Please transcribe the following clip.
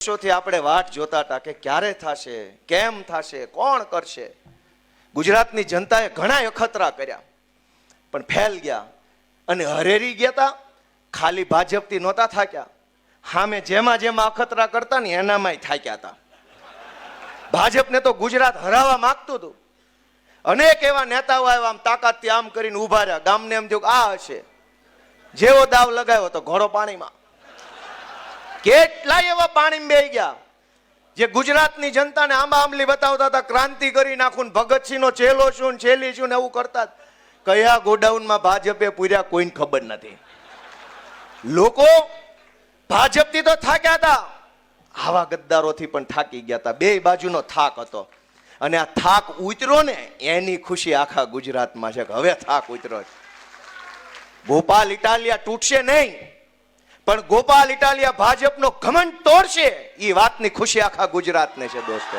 વર્ષોથી આપણે વાટ જોતા હતા કે ક્યારે થશે, કેમ થશે, કોણ કરશે. ગુજરાતની જનતાએ ઘણા અખતરા કર્યા પણ ફેલ ગયા અને હરેરી ગયા હતા. ખાલી ભાજપથી નહોતા થાક્યા, સામે જેમાં જેમાં અખતરા કરતા ને એનામાંય થાક્યા હતા. ભાજપને તો ગુજરાત હરાવવા માંગતું હતું. અનેક એવા નેતાઓ આવ્યા, આમ તાકાતથી આમ કરીને ઉભા રહ્યા. ગામને એમ થયું આ હશે. જેવો દાવ લગાવ્યો તો ઘોડો પાણીમાં. કેટલાય એવા પાણી બેહી ગયા જે ગુજરાતની જનતાને આંબા આંબલી બતાવતા હતા, ક્રાંતિ કરી નાખું, ભગતસિંહ નો ચેલો શું છેલી શું એવું કરતા. કયા ગોડાઉનમાં ભાજપે પૂર્યા કોઈને ખબર નથી. લોકો ભાજપથી તો થાક્યા હતા, આવા ગદ્દારોથી પણ થાકી ગયા હતા. બે બાજુનો થાક હતો અને આ થાક ઉતર્યો ને એની ખુશી આખા ગુજરાતમાં છે કે હવે થાક ઉતર્યો. ગોપાલ ઇટાલિયા તૂટશે નહીં પણ ગોપાલ ઇટાલિયા ભાજપનો ઘમંડ તોડશે, એ વાતની ખુશી આખા ગુજરાતને છે દોસ્તો.